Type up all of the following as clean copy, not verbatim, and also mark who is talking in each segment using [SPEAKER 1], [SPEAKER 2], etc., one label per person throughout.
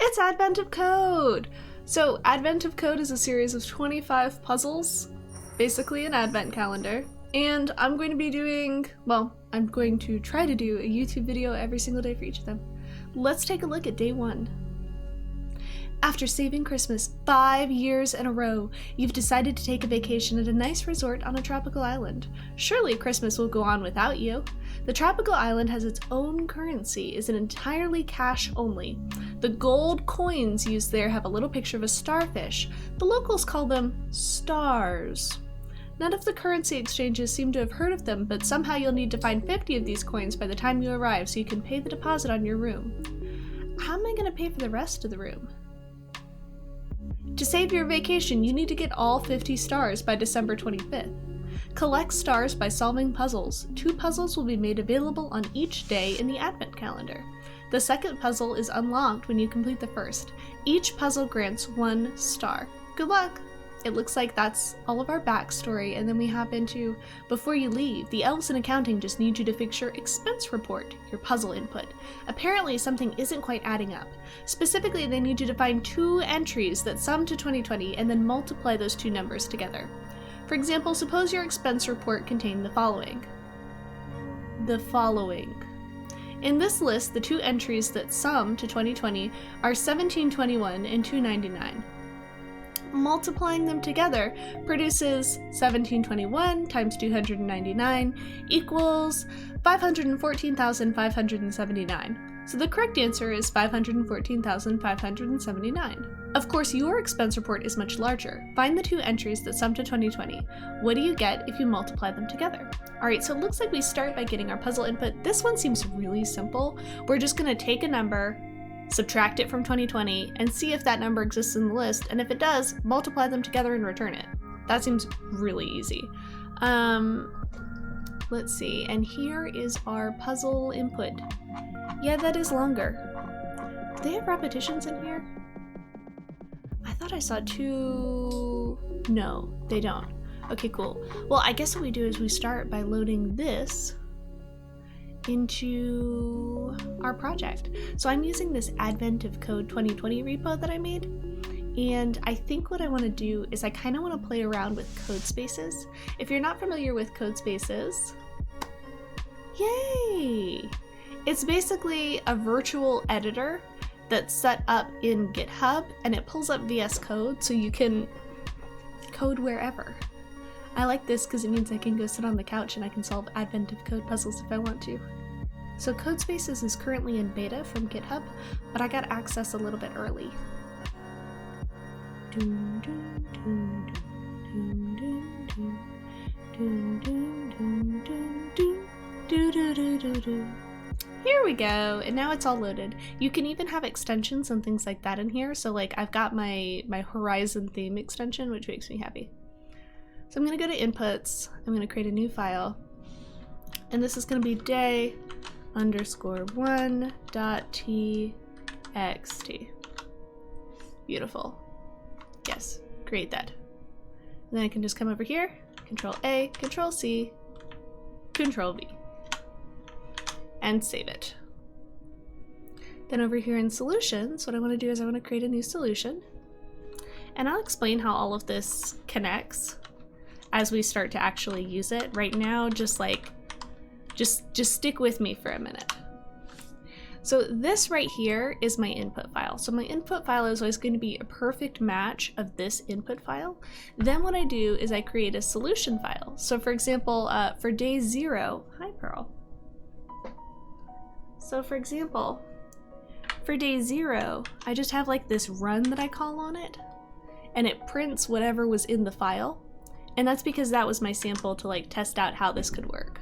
[SPEAKER 1] It's Advent of Code! So Advent of Code is a series of 25 puzzles, basically an advent calendar, and I'm going to be doing, well, I'm going to try to do a YouTube video every single day for each of them. Let's take a look at day 1. After saving Christmas 5 years in a row, you've decided to take a vacation at a nice resort on a tropical island. Surely Christmas will go on without you. The tropical island has its own currency, is entirely cash only. The gold coins used there have a little picture of a starfish. The locals call them stars. None of the currency exchanges seem to have heard of them, but somehow you'll need to find 50 of these coins by the time you arrive so you can pay the deposit on your room. How am I going to pay for the rest of the room? To save your vacation, you need to get all 50 stars by December 25th. Collect stars by solving puzzles. 2 puzzles will be made available on each day in the Advent calendar. The second puzzle is unlocked when you complete the first. Each puzzle grants 1 star. Good luck! It looks like that's all of our backstory, and then we hop into, before you leave, the elves in accounting just need you to fix your expense report, your puzzle input. Apparently something isn't quite adding up. Specifically, they need you to find 2 entries that sum to 2020 and then multiply those 2 numbers together. For example, suppose your expense report contained the following. In this list, the 2 entries that sum to 2020 are 1721 and 299. Multiplying them together produces 1721 times 299 equals 514,579. So the correct answer is 514,579. Of course, your expense report is much larger. Find the 2 entries that sum to 2020. What do you get if you multiply them together? Alright, so it looks like we start by getting our puzzle input. This one seems really simple. We're just going to take a number, subtract it from 2020, and see if that number exists in the list, and if it does, multiply them together and return it. That seems really easy. Let's see, and here is our puzzle input. Yeah, that is longer. Do they have repetitions in here? I thought I saw 2... No, they don't. Okay, cool. Well, I guess what we do is we start by loading this into our project. So I'm using this Advent of Code 2020 repo that I made, and I think what I want to do is I kind of want to play around with code spaces. If you're not familiar with code spaces, yay! It's basically a virtual editor that's set up in GitHub, and it pulls up VS Code so you can code wherever. I like this because it means I can go sit on the couch and I can solve Advent of Code puzzles if I want to. So Codespaces is currently in beta from GitHub, but I got access a little bit early. Here we go, and now it's all loaded. You can even have extensions and things like that in here. So like I've got my Horizon theme extension, which makes me happy. So I'm gonna go to inputs, I'm gonna create a new file, and this is gonna be day_1.txt. Beautiful. Yes, create that. And then I can just come over here, Control A, Control C, Control V, and save it. Then over here in solutions, what I want to do is I want to create a new solution, and I'll explain how all of this connects as we start to actually use it. Right now, just stick with me for a minute. So this right here is my input file. So my input file is always going to be a perfect match of this input file. Then what I do is I create a solution file. So for example, for day 0, hi Pearl. So for example, for day 0, I just have like this run that I call on it, and it prints whatever was in the file. And that's because that was my sample to like test out how this could work.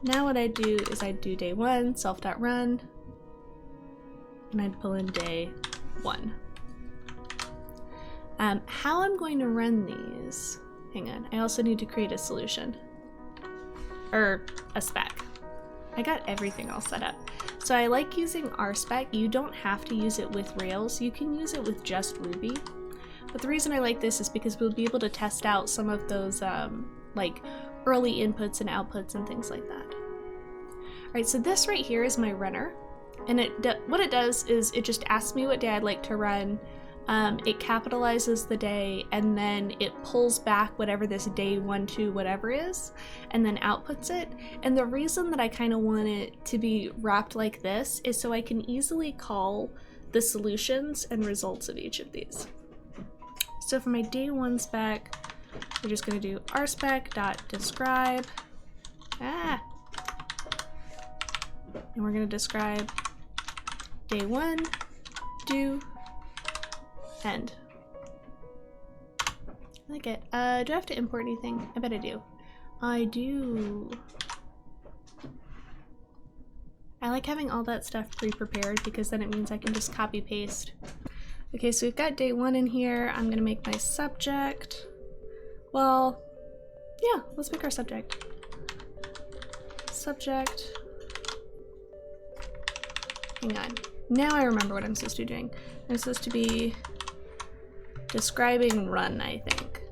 [SPEAKER 1] Now what I do is I do day 1, self.run, and I'd pull in day 1. How I'm going to run these, hang on, I also need to create a solution, or a spec. I got everything all set up. So I like using RSpec. You don't have to use it with Rails, you can use it with just Ruby. But the reason I like this is because we'll be able to test out some of those like early inputs and outputs and things like that. Alright, so this right here is my runner. And what it does is it just asks me what day I'd like to run. It capitalizes the day, and then it pulls back whatever this day 1 to whatever is, and then outputs it. And the reason that I kind of want it to be wrapped like this is so I can easily call the solutions and results of each of these. So for my day 1 spec, we're just going to do rspec.describe. And we're going to describe day 1, do, end. I like it. Do I have to import anything? I bet I do. I do. I like having all that stuff pre-prepared because then it means I can just copy paste. Okay, so we've got day 1 in here. I'm gonna make my subject. Well, yeah, let's make our subject. Subject. Hang on. Now I remember what I'm supposed to be doing. I'm supposed to be describing run, I think.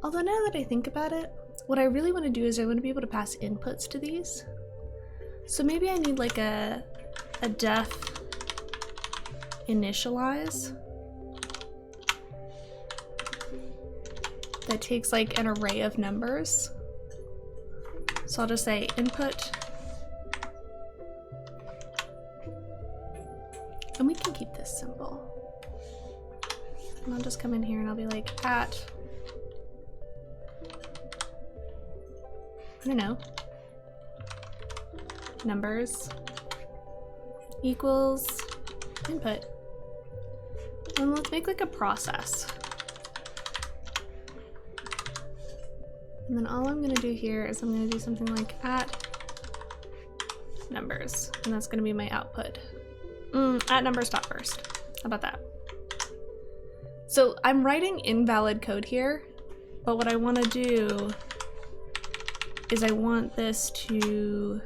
[SPEAKER 1] Although now that I think about it, what I really want to do is I want to be able to pass inputs to these. So maybe I need like a def initialize that takes like an array of numbers. So I'll just say input. And we can keep this simple. And I'll just come in here and I'll be like at, I don't know, numbers equals input. And let's make like a process. And then all I'm gonna do here is I'm gonna do something like at numbers, and that's gonna be my output. At numbers dot first. How about that? So I'm writing invalid code here, but what I want to do is I want this to,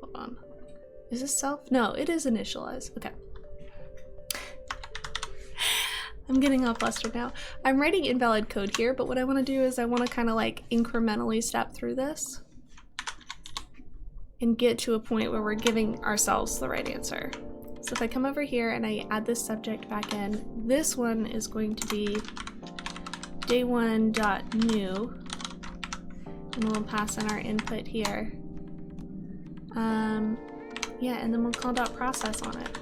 [SPEAKER 1] hold on, is this self? No, it is initialize. Okay. I'm getting all flustered now. I'm writing invalid code here, but what I want to do is I want to kind of like incrementally step through this and get to a point where we're giving ourselves the right answer. So if I come over here and I add this subject back in, this one is going to be day1.new, and we'll pass in our input here. Yeah, and then we'll call .process on it.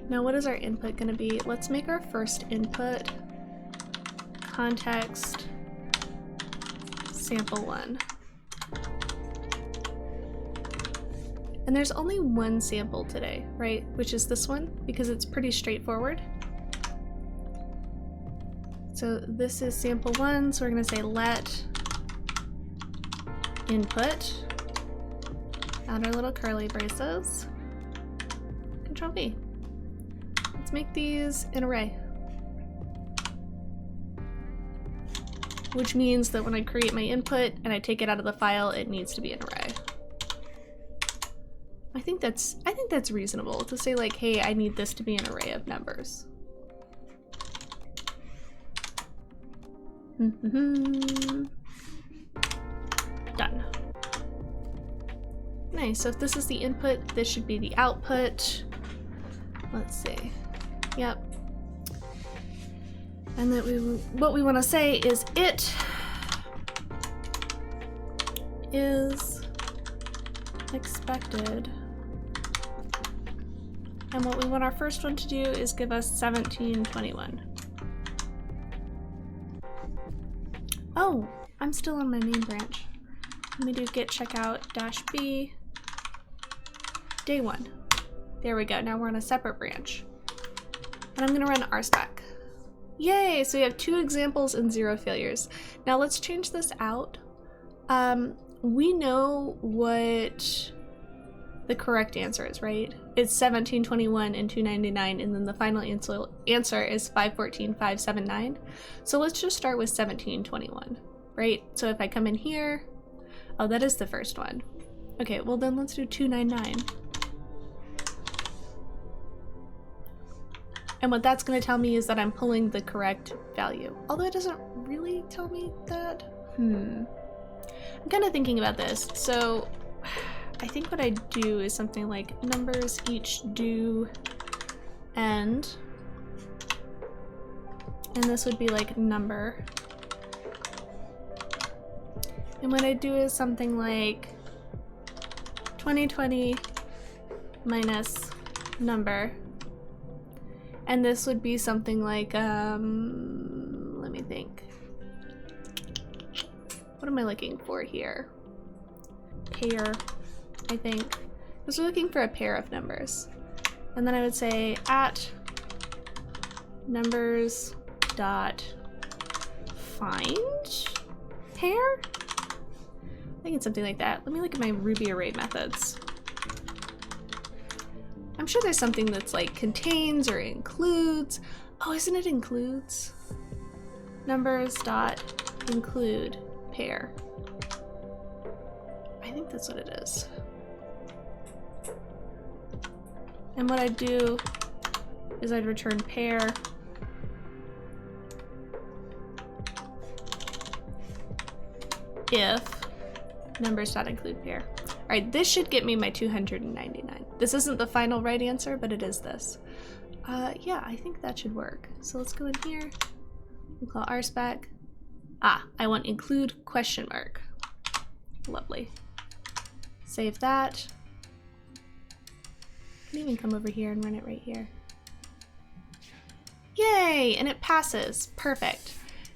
[SPEAKER 1] Now what is our input going to be? Let's make our first input context sample1. And there's only one sample today, right? Which is this one, because it's pretty straightforward. So this is sample 1, so we're gonna say let input, add our little curly braces, Control V. Let's make these an array. Which means that when I create my input and I take it out of the file, it needs to be an array. I think that's reasonable to say like, hey, I need this to be an array of numbers. Done. Nice, so if this is the input, this should be the output. Let's see. Yep. And then what we want to say is it is expected. And what we want our first one to do is give us 1721. Oh, I'm still on my main branch. Let me do git checkout -b day 1. There we go. Now we're on a separate branch. And I'm gonna run rspec. Yay! So we have 2 examples and 0 failures. Now let's change this out. We know what the correct answer is, right? It's 1721 and 299, and then the final answer is 514, 579. So let's just start with 1721, right? So if I come in here, oh, that is the first one. Okay, well then let's do 299. And what that's going to tell me is that I'm pulling the correct value. Although it doesn't really tell me that. I'm kind of thinking about this. So I think what I do is something like numbers each due end. And this would be like number. And what I do is something like 2020 minus number. And this would be something like, let me think. What am I looking for here? Pair, I think. Because we're looking for a pair of numbers. And then I would say at numbers dot find pair? I think it's something like that. Let me look at my Ruby array methods. I'm sure there's something that's like contains or includes. Oh, isn't it includes? Numbers dot include pair. I think that's what it is. And what I'd do is I'd return pair if numbers dot include pair. All right, this should get me my 299. This isn't the final right answer, but it is this. Yeah, I think that should work. So let's go in here. We'll call rspec. Ah, I want include question mark. Lovely. Save that. I can even come over here and run it right here. Yay, and it passes. Perfect.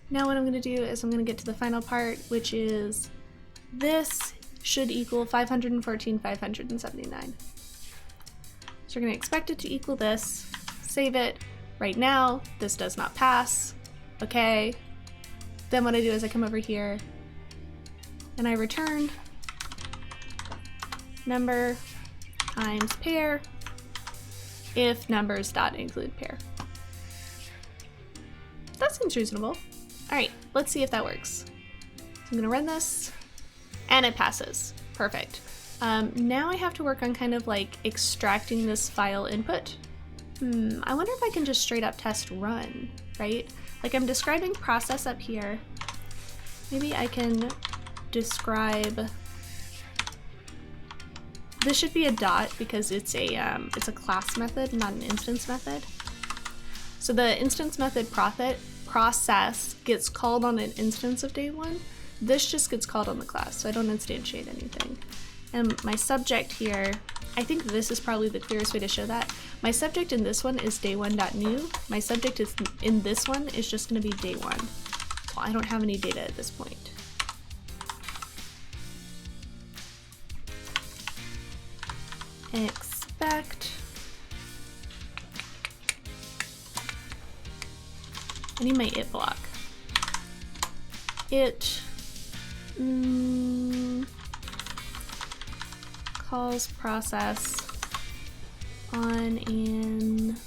[SPEAKER 1] Now what I'm gonna do is I'm gonna get to the final part, which is this should equal 514, 579. So we're gonna expect it to equal this, save it. Right now, this does not pass. Okay. Then what I do is I come over here and I return number times pair if numbers dot include pair. That seems reasonable. All right, let's see if that works. So I'm gonna run this and it passes. Perfect. Now I have to work on kind of like extracting this file input. I wonder if I can just straight up test run, right? Like I'm describing process up here. Maybe I can describe, this should be a dot because it's a class method, not an instance method. So the instance method process gets called on an instance of day one. This just gets called on the class, so I don't instantiate anything. And my subject here, I think this is probably the clearest way to show that. My subject in this one is day1.new. My subject is in this one is just going to be day one. Well, I don't have any data at this point. Expect. I need my it block. It calls process on an,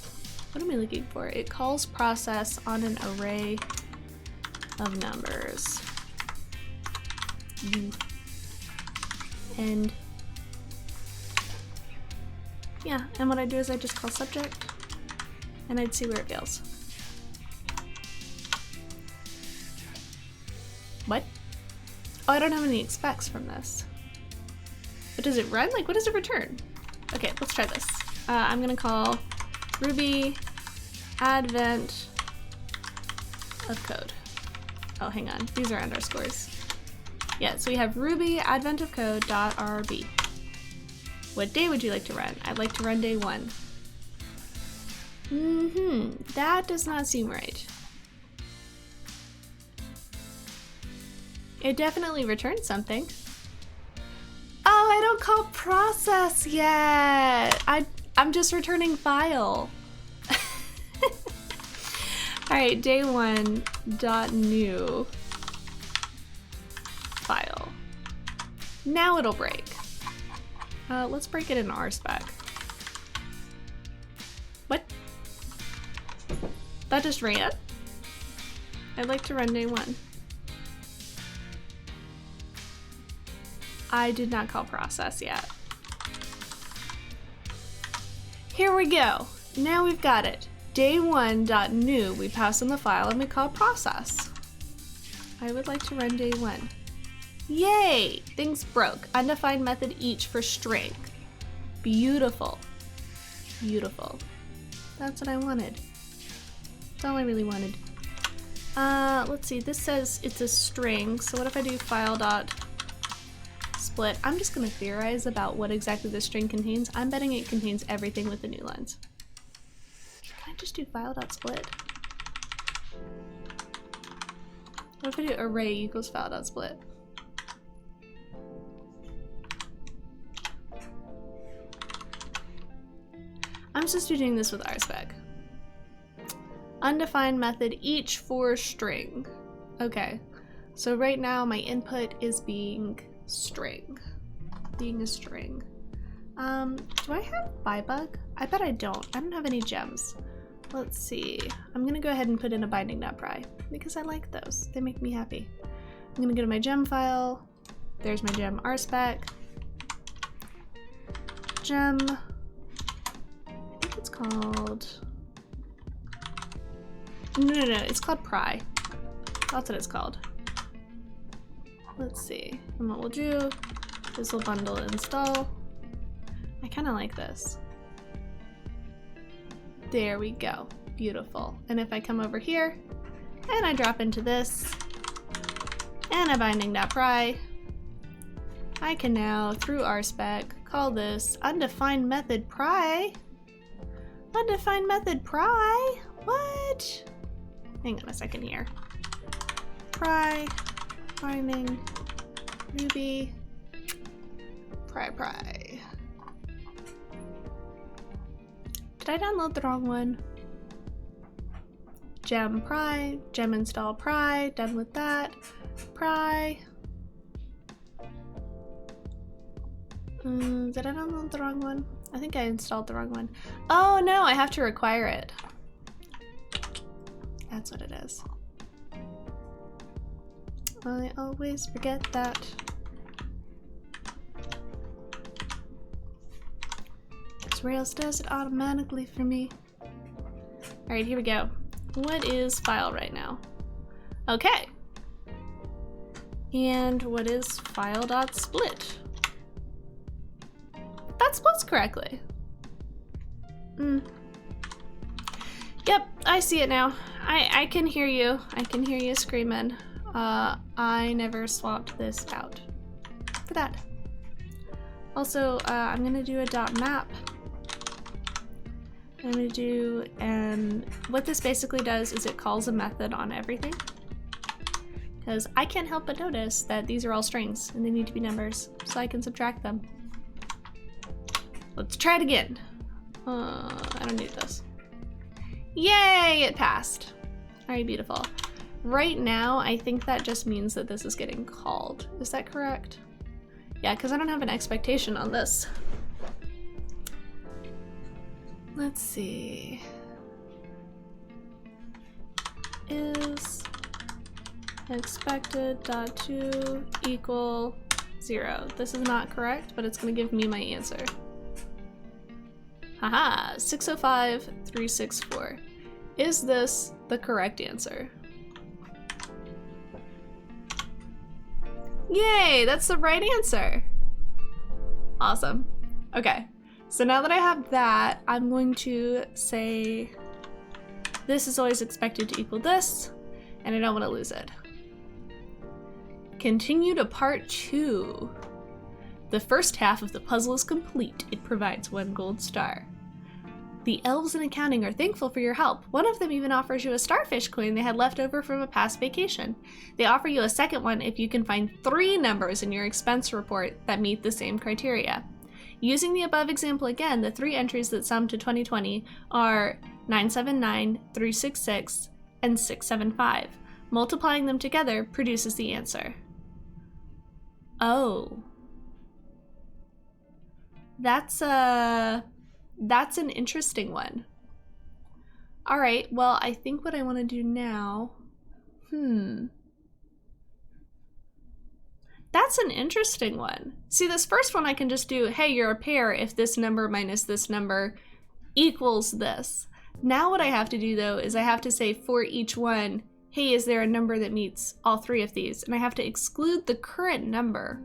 [SPEAKER 1] what am I looking for? It calls process on an array of numbers. And yeah, and what I do is I just call subject and I'd see where it fails. What? Oh, I don't have any expects from this. But does it run? Like, what does it return? Okay, let's try this. I'm gonna call Ruby advent of code. Oh, hang on, these are underscores. Yeah, so we have Ruby advent of code .rb. What day would you like to run? I'd like to run day one. That does not seem right. It definitely returned something. Oh, I don't call process yet. I'm just returning file. All right, day one dot new file. Now it'll break. Let's break it in rspec. What? That just ran? I'd like to run day one. I did not call process yet. Here we go. Now we've got it. Day1.new, we pass in the file and we call process. I would like to run day one. Yay! Things broke. Undefined method each for string. Beautiful. Beautiful. That's what I wanted. That's all I really wanted. Let's see. This says it's a string. So what if I do file dot split? I'm just going to theorize about what exactly this string contains. I'm betting it contains everything with the new lines. Can I just do file dot split? What if I do array equals file dot split? I'm supposed to be doing this with RSpec. Undefined method each for string. Okay, so right now my input is being string. Being a string. Do I have bybug? I bet I don't. I don't have any gems. Let's see. I'm gonna go ahead and put in a binding.pry because I like those. They make me happy. I'm gonna go to my gem file. There's my gem RSpec. Gem. I think it's called... No, it's called pry. That's what it's called. Let's see. And what we'll do is we'll bundle install. I kind of like this. There we go. Beautiful. And if I come over here and I drop into this and a binding.pry, I can now, through RSpec, call this undefined method pry. Undefined method pry? What? Hang on a second here. Pry, binding, Ruby, pry. Did I download the wrong one? Gem pry, gem install pry, done with that. Pry. Did I download the wrong one? I think I installed the wrong one. Oh no, I have to require it. That's what it is. I always forget that. Because Rails does it automatically for me. Alright, here we go. What is file right now? Okay. And what is file.split? That splits correctly. Yep, I see it now. I can hear you. I can hear you screaming. I never swapped this out for that. Also, I'm gonna do a .map. I'm gonna do, and what this basically does is it calls a method on everything. Because I can't help but notice that these are all strings and they need to be numbers, so I can subtract them. Let's try it again. I don't need this. Yay, it passed. All right, beautiful. Right now, I think that just means that this is getting called. Is that correct? Yeah, because I don't have an expectation on this. Let's see. Is expected.to equal 0. This is not correct, but it's going to give me my answer. Haha, 605,364. Is this the correct answer? Yay, that's the right answer. Awesome. Okay, so now that I have that, I'm going to say this is always expected to equal this, and I don't want to lose it. Continue to part 2. The first half of the puzzle is complete. It provides 1 gold star. The elves in accounting are thankful for your help. One of them even offers you a starfish coin they had left over from a past vacation. They offer you a second one if you can find 3 numbers in your expense report that meet the same criteria. Using the above example again, the 3 entries that sum to 2020 are 979, 366, and 675. Multiplying them together produces the answer. Oh. That's an interesting one. All right, well, I think what I want to do now, that's an interesting one. See, this first one I can just do, hey, you're a pair if this number minus this number equals this. Now what I have to do though is I have to say for each one hey, is there a number that meets all three of these? And I have to exclude the current number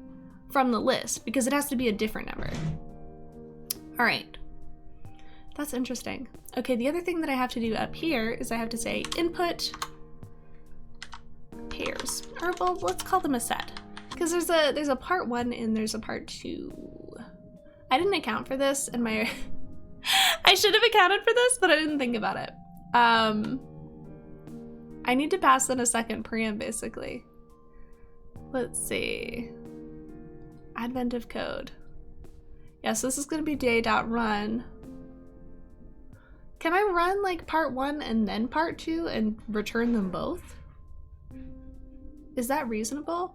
[SPEAKER 1] from the list because it has to be a different number. All right, that's interesting. Okay, the other thing that I have to do up here is I have to say input pairs, or well, let's call them a set, because there's a part 1 and there's a part 2. I didn't account for this in my I should have accounted for this, but I didn't think about it. I need to pass in a second param basically. Let's see. Advent of code. Yes, this is going to be day.run. Can I run like part 1 and then part 2 and return them both? Is that reasonable?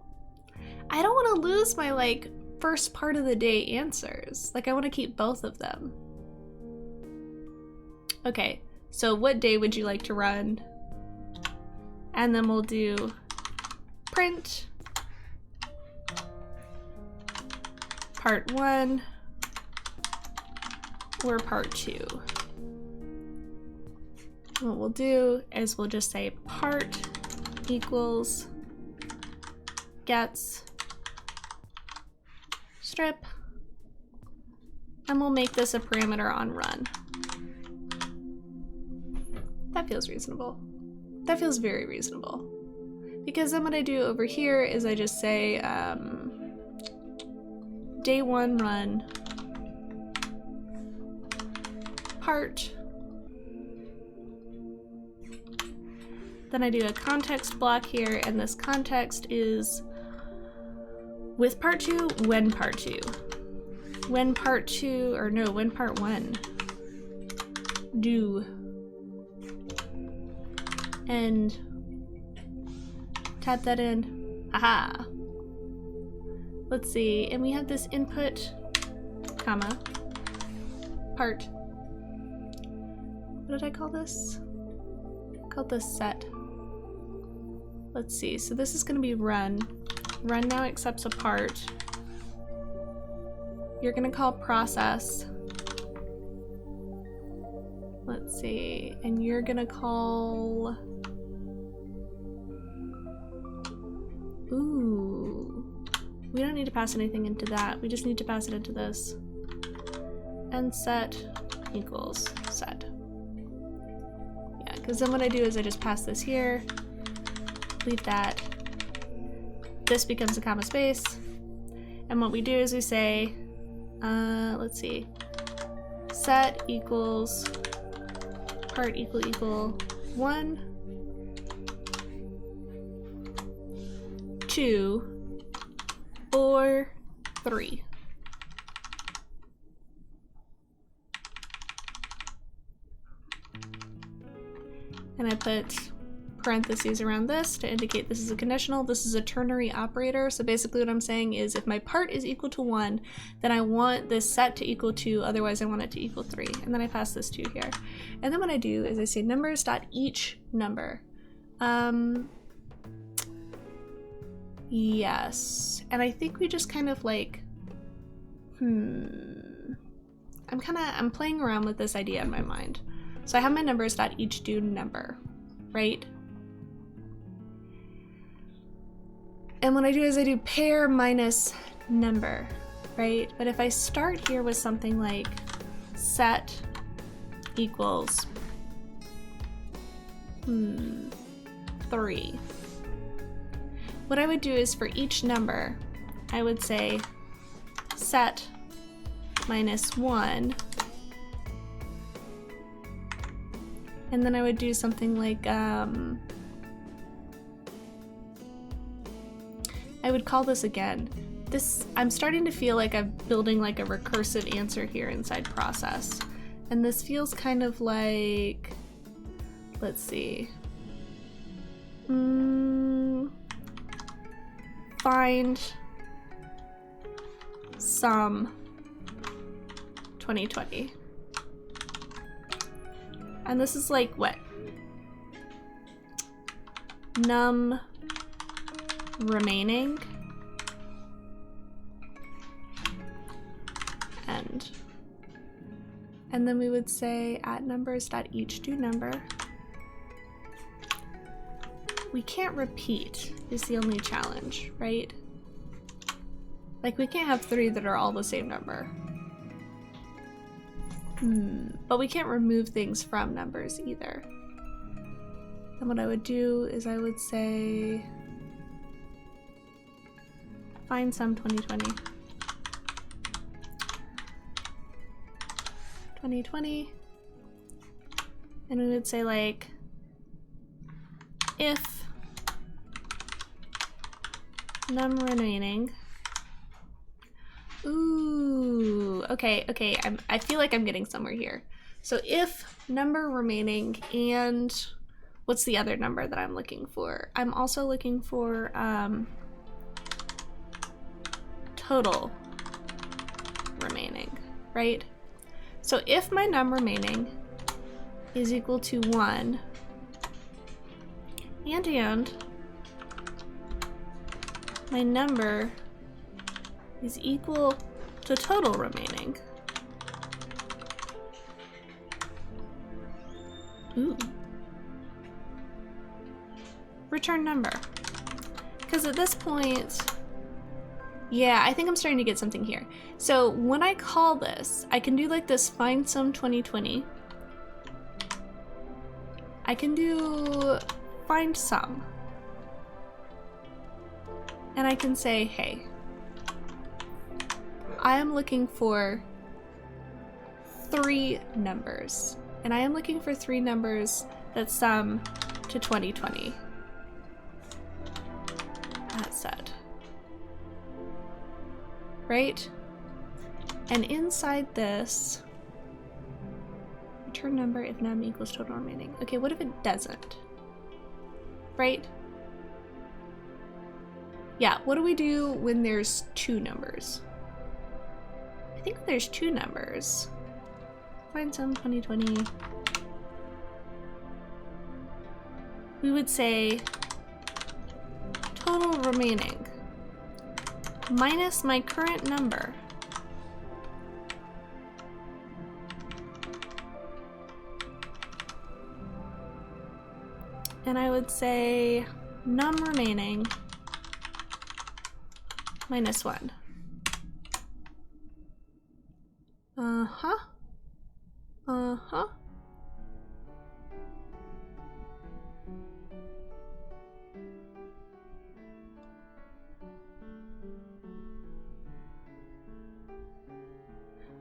[SPEAKER 1] I don't want to lose my like first part of the day answers. Like I want to keep both of them. Okay, so what day would you like to run? And then we'll do print part 1 or part 2. What we'll do is we'll just say part equals gets strip, and we'll make this a parameter on run. That feels reasonable. That feels very reasonable. Because then what I do over here is I just say day 1 run part. Then I do a context block here, and this context is with part 2, when part 2. When part 2, or no, when part 1. Do. And tap that in. Aha. Let's see, and we have this input, comma, part. What did I call this? I called this set. Let's see, so this is gonna be run. Run now accepts a part. You're gonna call process. Let's see, and you're gonna call, ooh, we don't need to pass anything into that. We just need to pass it into this. And set equals set. Yeah, because then what I do is I just pass this here, leave that. This becomes a comma space. And what we do is we say, let's see, set equals part equal 1, 2, or 3. And I put parentheses around this to indicate this is a conditional. This is a ternary operator. So basically what I'm saying is if my part is equal to 1, then I want this set to equal 2, otherwise I want it to equal 3. And then I pass this 2 here. And then what I do is I say numbers.each number. Yes. And I think we just kind of like, I'm playing around with this idea in my mind. So I have my numbers.each do number, right? And what I do is I do pair minus number, right? But if I start here with something like set equals 3, what I would do is for each number, I would say set minus 1, and then I would do something like, I would call this again. I'm starting to feel like I'm building like a recursive answer here inside process. And this feels kind of like, let's see. Find sum 2020. And this is like what? Num remaining end. And then we would say at numbers.each do number. we can't repeat is the only challenge, right? Like we can't have 3 that are all the same number. But we can't remove things from numbers either. And what I would do is I would say find sum 2020. 2020. And we would say like if num remaining. Ooh, okay, I feel like I'm getting somewhere here. So if number remaining and what's the other number that I'm looking for? I'm also looking for total remaining, right? So if my num remaining is equal to 1 and my number is equal to total remaining. Ooh. Return number. Because at this point, yeah, I think I'm starting to get something here. So when I call this, I can do like this find sum 2020. I can do find sum. And I can say, hey, I am looking for 3 numbers. And I am looking for 3 numbers that sum to 2020. That said. Right? And inside this, return number if num equals total remaining. Okay, what if it doesn't? Right? Yeah, what do we do when there's 2 numbers? I think when there's 2 numbers. Find sum 2020. We would say total remaining minus my current number. And I would say num remaining minus 1.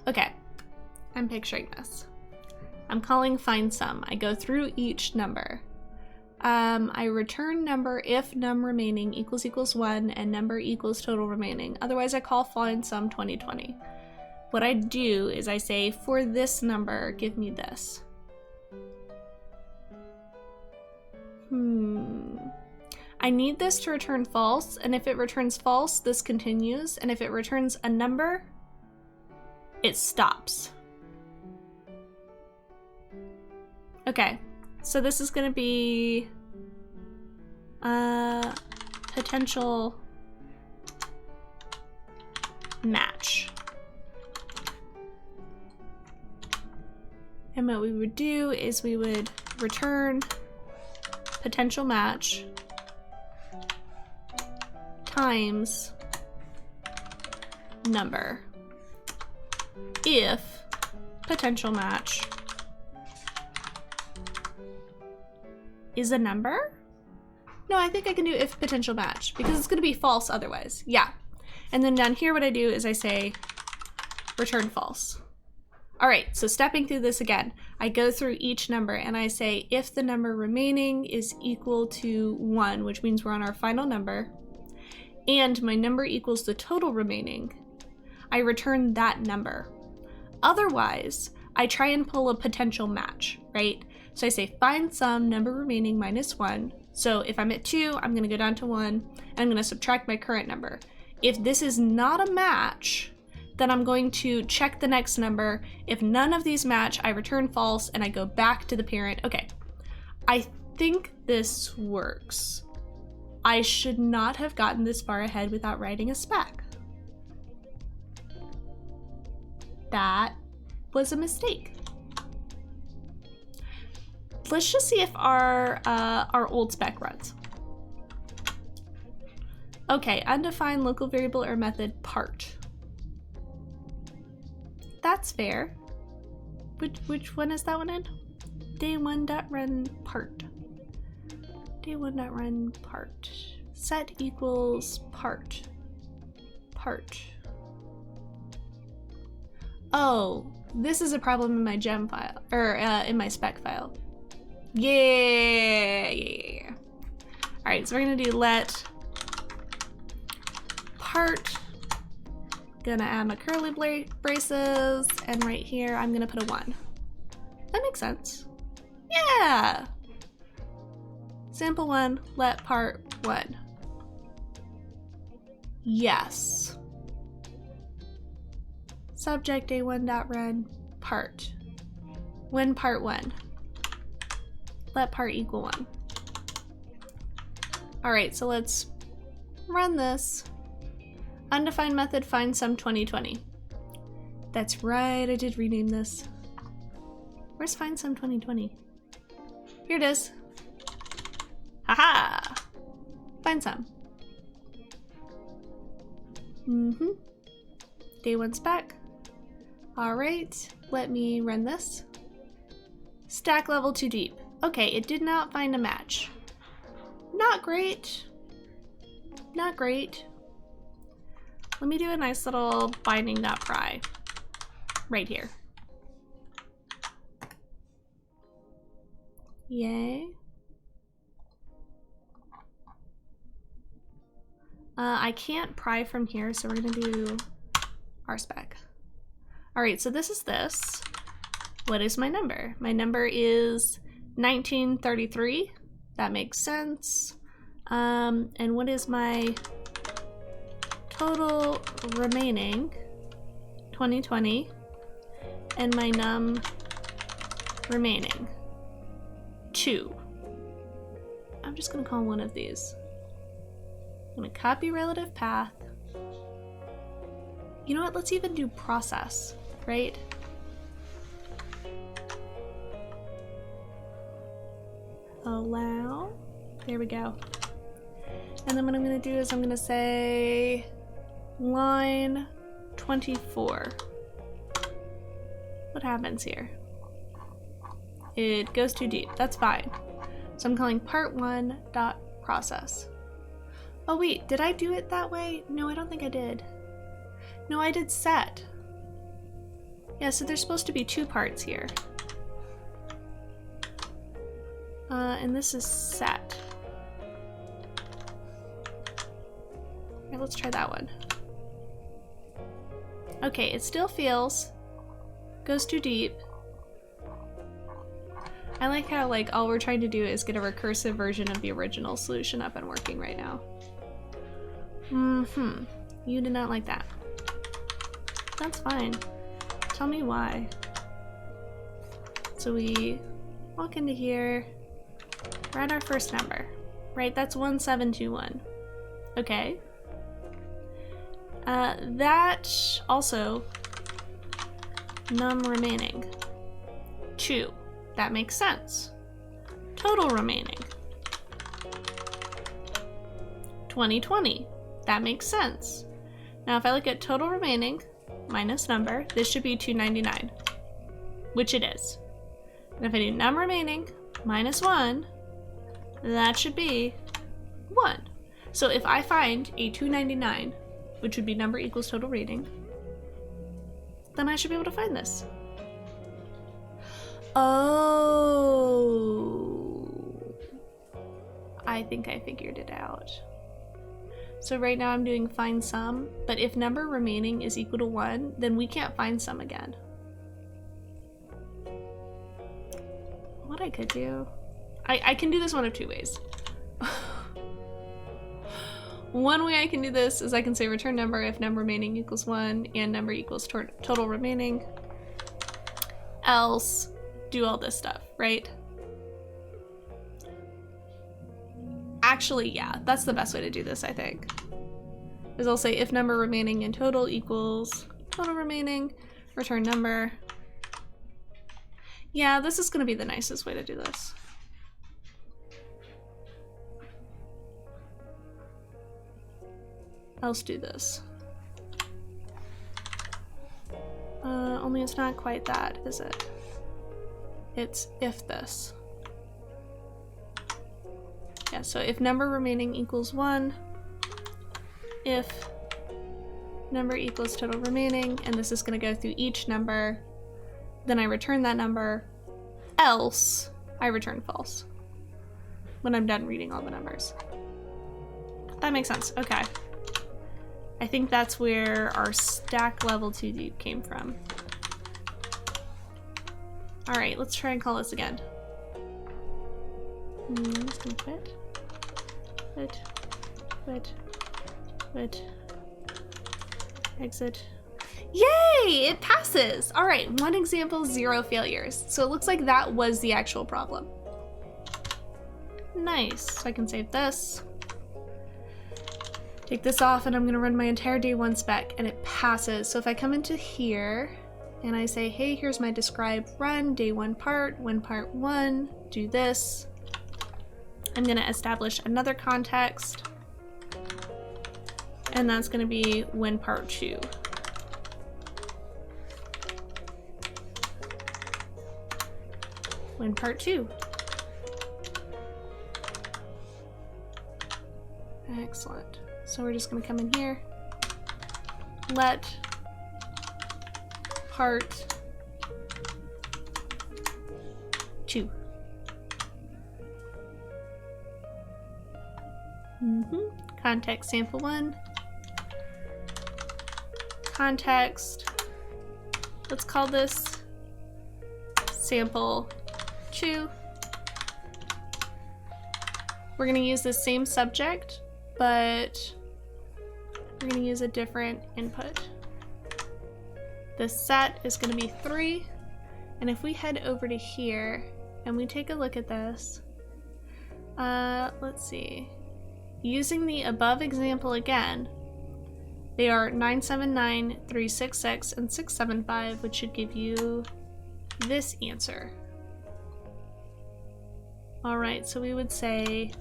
[SPEAKER 1] Okay, I'm picturing this. I'm calling find sum. I go through each number. I return number if num remaining equals 1 and number equals total remaining. Otherwise I call find sum 2020. What I do is I say for this number, give me this. I need this to return false, and if it returns false, this continues, and if it returns a number, it stops. Okay, so this is gonna be a potential match. And what we would do is we would return potential match times number if potential match is a number? No, I think I can do if potential match because it's gonna be false otherwise. Yeah. And then down here what I do is I say return false. All right, so stepping through this again, I go through each number and I say if the number remaining is equal to 1, which means we're on our final number, and my number equals the total remaining, I return that number. Otherwise, I try and pull a potential match, right? So I say find sum number remaining minus 1. So if I'm at 2, I'm gonna go down to 1, and I'm gonna subtract my current number. If this is not a match, then I'm going to check the next number. If none of these match, I return false and I go back to the parent. Okay, I think this works. I should not have gotten this far ahead without writing a spec. That was a mistake. Let's just see if our old spec runs. Okay, undefined local variable or method part. That's fair. Which one is that one in? Day1.run part. Day1.run part. Set equals part. Part. Oh, this is a problem in my gem file, or in my spec file. Yeah. All right, so we're gonna do let part. Gonna add my curly braces, and right here I'm gonna put a 1. That makes sense. Yeah. Sample 1, let part 1. Yes. Subject day1.run part. When part 1. Let part equal 1. All right, so let's run this. Undefined method find sum 2020. That's right, I did rename this. Where's find sum 2020? Here it is. Haha! Find sum. Day 1 spec. All right, let me run this. Stack level too deep. Okay, it did not find a match. Not great. Not great. Let me do a nice little binding.pry right here. Yay. I can't pry from here, so we're gonna do rspec. All right, so this is this. What is my number? My number is 1933. That makes sense. And what is my total remaining? 2020. And my num remaining. 2. I'm just gonna call one of these. I'm gonna copy relative path. You know what, let's even do process, right? Allow, there we go. And then what I'm gonna do is I'm gonna say line 24. What happens here? It goes too deep, that's fine. So I'm calling part1.process. Oh wait, did I do it that way? No, I don't think I did. No, I did set. Yeah, so there's supposed to be 2 parts here. And this is set. Okay, let's try that one. Okay, it still feels, goes too deep. I like how like all we're trying to do is get a recursive version of the original solution up and working right now. You did not like that. That's fine. Tell me why. So we walk into here, we're at our first number, right? That's 1721. Okay. That also num remaining 2. That makes sense. Total remaining 2020. That makes sense. Now if I look at total remaining minus number, this should be 299, which it is. And if I do num remaining minus 1, that should be 1. So if I find a 299, which would be number equals total rating, then I should be able to find this. Oh, I think I figured it out. So right now I'm doing find sum, but if number remaining is equal to 1, then we can't find sum again. What I could do, I can do this one of 2 ways. One way I can do this is I can say return number if number remaining equals 1 and number equals total remaining. Else, do all this stuff, right? Actually, yeah, that's the best way to do this, I think. Is I'll say if number remaining in total equals total remaining, return number. Yeah, this is gonna be the nicest way to do this. else do this. Only it's not quite that, is it? It's if this. Yeah, so if number remaining equals 1, if number equals total remaining, and this is going to go through each number, then I return that number, else I return false when I'm done reading all the numbers. That makes sense. Okay. I think that's where our stack level 2 dude came from. Alright, let's try and call this again. I'm just gonna quit, exit. Yay! It passes! Alright, 1 example, 0 failures. So it looks like that was the actual problem. Nice. So I can save this. Take this off, and I'm gonna run my entire day 1 spec, and it passes. So if I come into here, and I say, hey, here's my describe run, day 1 part, when part 1, do this. I'm gonna establish another context, and that's gonna be when part 2. When part 2. Excellent. So we're just gonna come in here, let part 2. Context sample 1. Context. Let's call this sample 2. We're gonna use the same subject, but we're gonna use a different input. The set is gonna be 3, and if we head over to here and we take a look at this, let's see. Using the above example again, they are 979, 366, and 675, which should give you this answer. All right, so we would say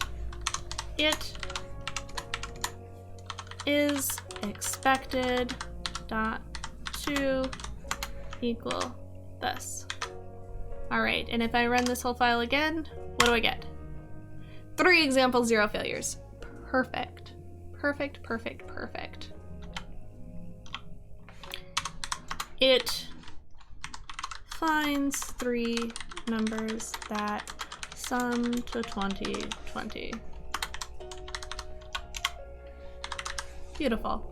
[SPEAKER 1] it is expected dot to equal this. All right, and if I run this whole file again, what do I get? 3 examples, 0 failures. Perfect. Perfect, perfect, perfect. It finds 3 numbers that sum to 20. Beautiful.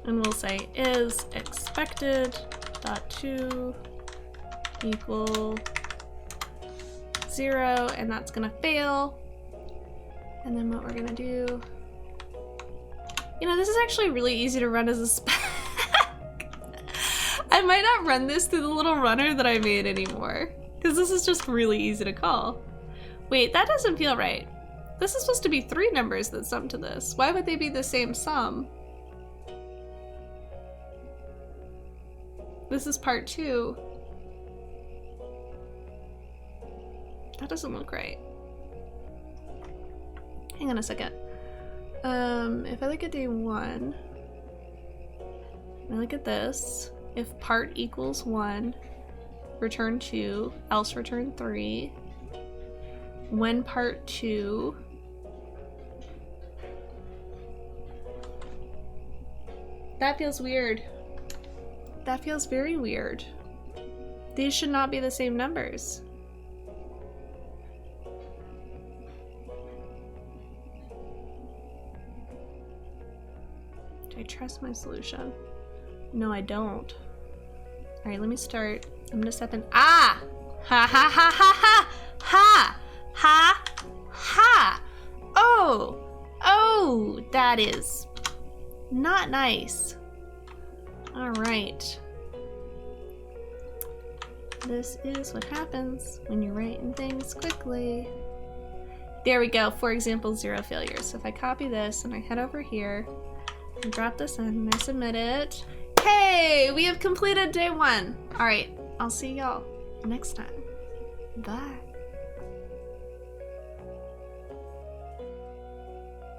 [SPEAKER 1] And we'll say is expected dot to equal 0, and that's gonna fail. And then what we're gonna do, you know, this is actually really easy to run as a spec. I might not run this through the little runner that I made anymore, because this is just really easy to call. Wait, that doesn't feel right. This is supposed to be 3 numbers that sum to this. Why would they be the same sum? This is part 2. That doesn't look right. Hang on a second. If I look at day 1, and I look at this, if part equals 1, return 2, else return 3. When part 2, that feels weird. That feels very weird. These should not be the same numbers. Do I trust my solution? No, I don't. All right, let me start. I'm gonna step in. Ah! Ha ha ha ha ha! Ha! Ha! Ha! Oh! Oh! That is not nice. All right. This is what happens when you're writing things quickly. There we go. For example, 0 failures. So if I copy this and I head over here and drop this in and I submit it, hey, we have completed day 1. All right, I'll see y'all next time. Bye.